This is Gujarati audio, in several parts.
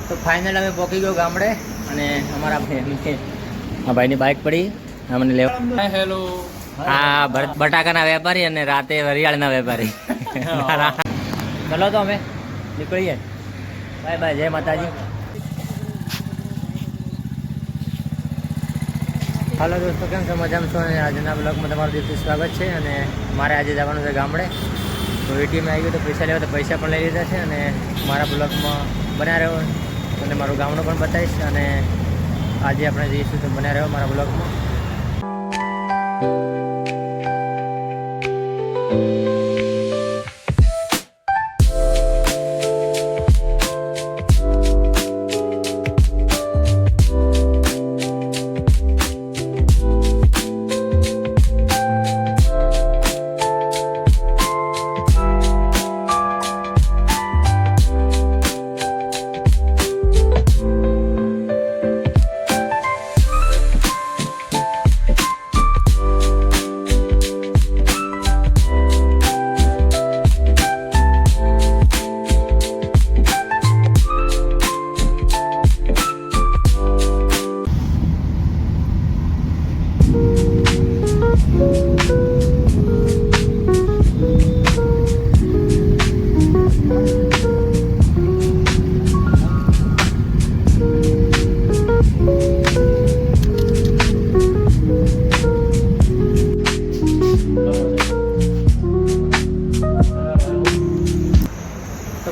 તો ફાઇનલ અમે પહોંચી ગયો ગામડે અને અમારા ભાઈની બાઇક પડી અમને લેવા. હેલો. હા, બટાકાના વેપારી અને રાતે વરિયાળના વેપારી. ચલો તો અમે નીકળીએ. બાય બાય, જય માતાજી. હાલો દોસ્તો, કેમ છો? મજામાં છો? અને આજના બ્લોગમાં તમારું દિલથી સ્વાગત છે. અને મારે આજે જવાનું છે ગામડે. તો એટીએમ આવી ગયું તો પૈસા લેવા, તો પૈસા પણ લઈ લીધા છે. અને મારા બ્લોગમાં બન્યા રહ્યો અને મારું ગામડું પણ બતાવીશ. અને આજે આપણે જઈશું તો બન્યા રહ્યો મારા બ્લોગમાં.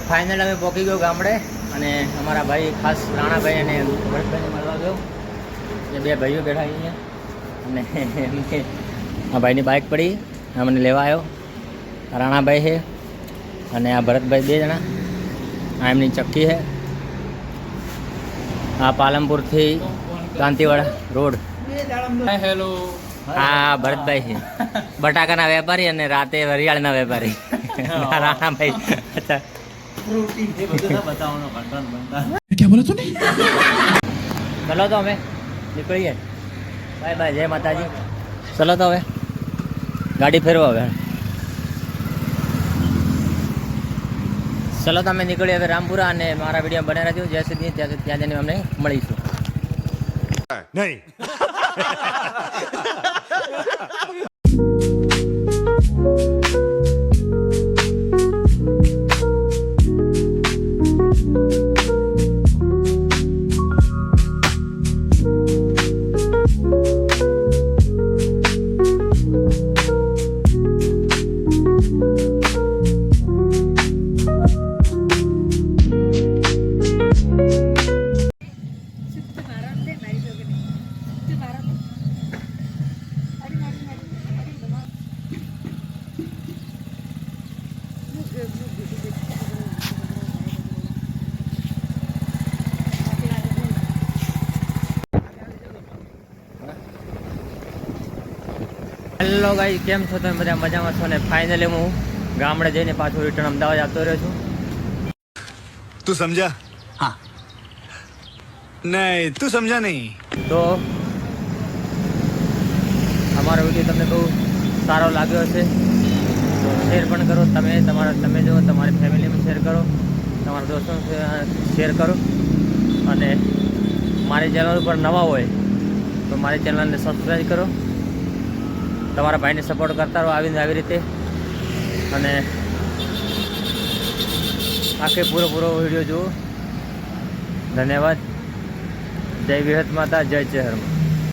ફાઇનલ અમે પહોંચી ગયો ગામડે અને અમારા ભાઈ ખાસ રાણાભાઈ અને ભરતભાઈને મળવા ગયો. એ બે ભાઈઓ બેઠા અહીંયા અને આ ભાઈની બાઇક પડી અમને લેવા આવ્યો. રાણાભાઈ છે અને આ ભરતભાઈ, બે જણા. આ એમની ચક્કી છે. આ પાલનપુરથી કાંતિવાડા રોડ. હેલો. આ ભરતભાઈ છે, બટાકાના વેપારી અને રાતે વરિયાળના વેપારી. રાણાભાઈ. અચ્છા, क्या बोला तूने? ચલો તો અમે નીકળીએ. બાય બાય, જય માતાજી. ચલો તો હવે ગાડી ફેરવો હવે. ચલો તો અમે નીકળીએ હવે રામપુરા. અને મારા વિડીયો બને રહેજો. જ્યાં સુધી ત્યાં જઈને અમને મળીશું. નહીં. હેલો ગાઈ, કેમ છો તમે? બધા મજામાં છો ને? ફાઇનલી હું ગામડે જઈને પાછું રિટર્ન અમદાવાદ આવતો રહ્યો છું. તું સમજા? હા. નહીં, તું સમજા નહીં. તો અમારો વિડીયો તમને બહુ સારો લાગ્યો હશે તો શેર પણ કરો. તમે જો તમારી ફેમિલીમાં શેર કરો, તમારા દોસ્તોને શેર કરો. અને મારી ચેનલ ઉપર નવા હોય તો મારી ચેનલને સબસ્ક્રાઈબ કરો. તમારા ભાઈને સપોર્ટ કરતા રહો આવી રીતે. અને આખે પૂરો વિડીયો જુઓ. ધન્યવાદ. જય વિહત માતા, જય ચહેરમાં.